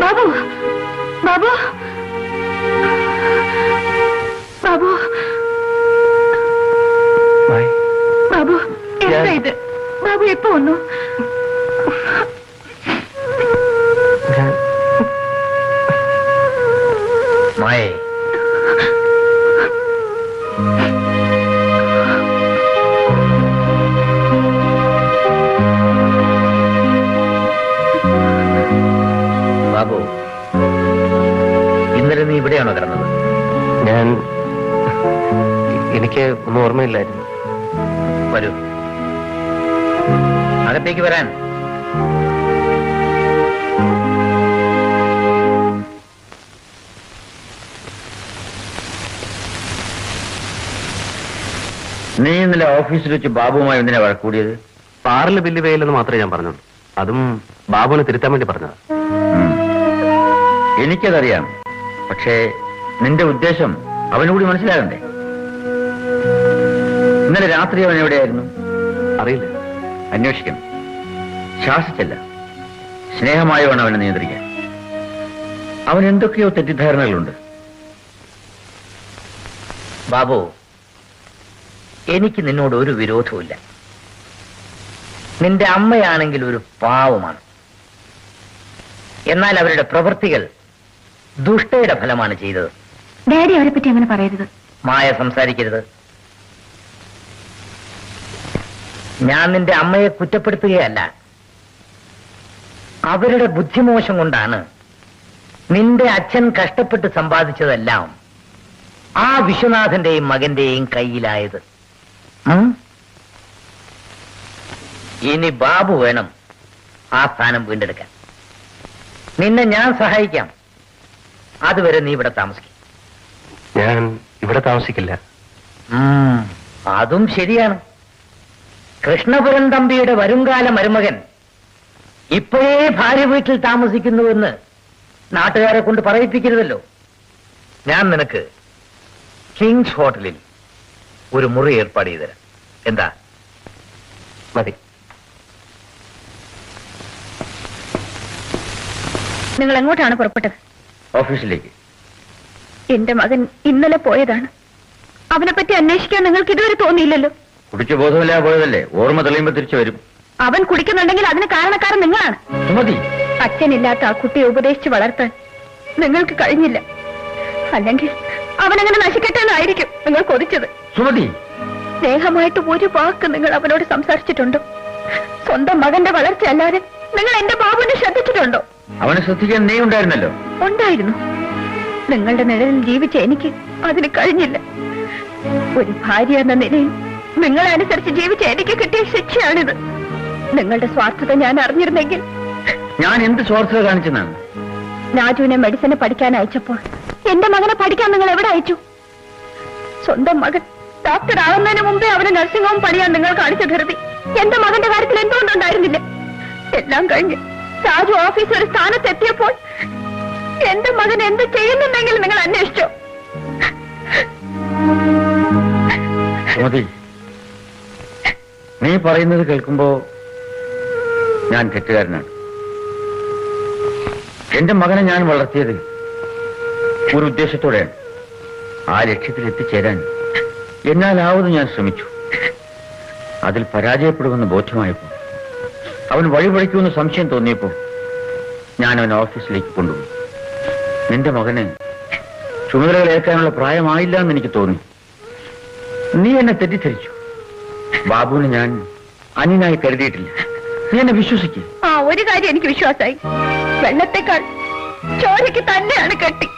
ബാബു ബാബു ബാബു ബാബു എന്താ ഇത്? ബാബു എപ്പോ വന്നു? മായ ബാബു, ഇന്നലെ നീ ഇവിടെയാണോ കിടന്നത്? എനിക്ക് ഒന്നും ഓർമ്മയില്ലായിരുന്നു. വരൂ, അകത്തേക്ക് വരാൻ. നീ ഇന്നലെ ഓഫീസിൽ വെച്ച് ബാബുവുമായി എന്തിനാ വഴക്കൂടിയത്? പാറില് ബില്ല് പേയില്ലെന്ന് മാത്രമേ ഞാൻ പറഞ്ഞുള്ളൂ. അതും ബാബുവിനെ തിരുത്താൻ വേണ്ടി പറഞ്ഞതാ. എനിക്കതറിയാം, പക്ഷേ നിന്റെ ഉദ്ദേശം അവനുകൂടി മനസ്സിലാകണ്ടേ? ഇന്നലെ രാത്രി അവൻ എവിടെയായിരുന്നു? അറിയില്ല. അന്വേഷിക്കണം. ശാസിച്ചല്ല, സ്നേഹമായി വേണം അവനെ നിയന്ത്രിക്കാൻ. അവൻ എന്തൊക്കെയോ തെറ്റിദ്ധാരണകളുണ്ട്. ബാബു, എനിക്ക് നിന്നോട് ഒരു വിരോധവുമില്ല. നിന്റെ അമ്മയാണെങ്കിൽ ഒരു പാവമാണ്. എന്നാൽ അവരുടെ പ്രവൃത്തികൾ ദുഷ്ടയുടെ ഫലമാണ് ചെയ്തത്. ഡാഡി അവരെ പറ്റി അങ്ങനെ പറയരുത്. മായ, സംസാരിക്കരുത്. ഞാൻ നിന്റെ അമ്മയെ കുറ്റപ്പെടുത്തുകയല്ല. അവരുടെ ബുദ്ധിമോശം കൊണ്ടാണ് നിന്റെ അച്ഛൻ കഷ്ടപ്പെട്ട് സമ്പാദിച്ചതെല്ലാം ആ വിശ്വനാഥന്റെയും മകന്റെയും കയ്യിലായത്. ഇനി ബാബു വേണം ആ സ്ഥാനം വീണ്ടെടുക്കാൻ. നിന്നെ ഞാൻ സഹായിക്കാം. അതുവരെ നീ ഇവിടെ താമസിക്കും. ഞാൻ ഇവിടെ താമസിക്കില്ല. അതും ശരിയാണ്. കൃഷ്ണപുരം തമ്പിയുടെ വരുംകാല മരുമകൻ ഇപ്പോഴേ ഭാര്യ വീട്ടിൽ താമസിക്കുന്നുവെന്ന് നാട്ടുകാരെ കൊണ്ട് പറയിപ്പിക്കരുതല്ലോ. ഞാൻ നിനക്ക് കിങ്സ് ഹോട്ടലിൽ ഒരു മുറി ഏർപ്പാട് ചെയ്തുതരാം. എന്താ? മതി. നിങ്ങൾ എങ്ങോട്ടാണ് പുറപ്പെട്ടത്? ഓഫീസിലേക്ക്. എന്റെ മകൻ ഇന്നലെ പോയതാണ്. അവനെ പറ്റി അന്വേഷിക്കാൻ നിങ്ങൾക്ക് ഇതുവരെ തോന്നിയില്ലല്ലോ. കുടിച്ചു ബോധമില്ലാ പോയതല്ലേ? ഓർമ്മ തെളിയുമ്പോ തിരിച്ചു വരും. അവൻ കുടിക്കുന്നുണ്ടെങ്കിൽ അതിന് കാരണക്കാരൻ നിങ്ങളാണ്. സുമതി, അച്ഛനില്ലാത്ത ആ കുട്ടിയെ ഉപദേശിച്ച് വളർത്താൻ നിങ്ങൾക്ക് കഴിഞ്ഞില്ല. അല്ലെങ്കിൽ അവനങ്ങനെ നശിക്കട്ടെ എന്നായിരിക്കും നിങ്ങൾ കൊതിച്ചത്. സുമതി, സ്നേഹമായിട്ട് ഒരു വാക്ക് നിങ്ങൾ അവനോട് സംസാരിച്ചിട്ടുണ്ടോ? സ്വന്തം മകന്റെ വളർച്ച അല്ലാതെ നിങ്ങൾ എന്റെ ബാബുവിനെ ശ്രദ്ധിച്ചിട്ടുണ്ടോ? അവനെ ശ്രദ്ധിക്കാൻ നീ ഉണ്ടായിരുന്നല്ലോ. ഉണ്ടായിരുന്നു. നിങ്ങളുടെ നിഴലിൽ ജീവിച്ച എനിക്ക് അതിന് കഴിഞ്ഞില്ല. ഒരു ഭാര്യ എന്ന നിലയിൽ നിങ്ങളെ അനുസരിച്ച് ജീവിച്ച എനിക്ക് കിട്ടിയ ശിക്ഷയാണിത്. നിങ്ങളുടെ സ്വാർത്ഥത ഞാൻ അറിഞ്ഞിരുന്നെങ്കിൽ. ഞാൻ എന്ത് സ്വാർത്ഥത കാണിച്ചെന്നാണ്? രാജുവിനെ മെഡിസിന് പഠിക്കാൻ അയച്ചപ്പോൾ എന്റെ മകനെ പഠിക്കാൻ നിങ്ങൾ എവിടെ അയച്ചു? സ്വന്തം മകൻ ഡോക്ടർ ആവുന്നതിന് മുമ്പേ അവന് നഴ്സിംഗ് ഹോം പണിയാൻ നിങ്ങൾ കാണിച്ച ധൃതി എന്റെ മകന്റെ കാര്യത്തിൽ എന്തുകൊണ്ടുണ്ടായിരുന്നില്ല? എല്ലാം കഴിഞ്ഞ് രാജു ഓഫീസ് ഒരു സ്ഥാനത്തെത്തിയപ്പോൾ എന്റെ മകൻ എന്ത് ചെയ്യുന്നുണ്ടെങ്കിൽ നിങ്ങൾ അന്വേഷിച്ചോ? സുമതി, നീ പറയുന്നത് കേൾക്കുമ്പോ ഞാൻ തെറ്റുകാരനാണ്. എന്റെ മകനെ ഞാൻ വളർത്തിയത് ഒരു ഉദ്ദേശത്തോടെയാണ്. ആ ലക്ഷ്യത്തിൽ എത്തിച്ചേരാൻ എന്നാലാവത് ഞാൻ ശ്രമിച്ചു. അതിൽ പരാജയപ്പെടുമെന്ന് ബോധ്യമായപ്പോൾ, അവൻ വഴിപഴിക്കുമെന്ന് സംശയം തോന്നിയപ്പോൾ ഞാൻ അവൻ ഓഫീസിലേക്ക് കൊണ്ടുപോയി. നിന്റെ മകന് ചുമതലകൾ ഏൽക്കാനുള്ള പ്രായമായില്ല എന്ന് എനിക്ക് തോന്നി. നീ എന്നെ തെറ്റിദ്ധരിച്ചു. ബാബുവിനെ ഞാൻ അന്യനായി കരുതിയിട്ടില്ല. നീ എന്നെ വിശ്വസിക്കുക. ഒരു കാര്യം എനിക്ക് വിശ്വാസമായി. വെള്ളത്തെക്കാൾ ചോരയ്ക്ക് തന്നെയാണ് കെട്ടി.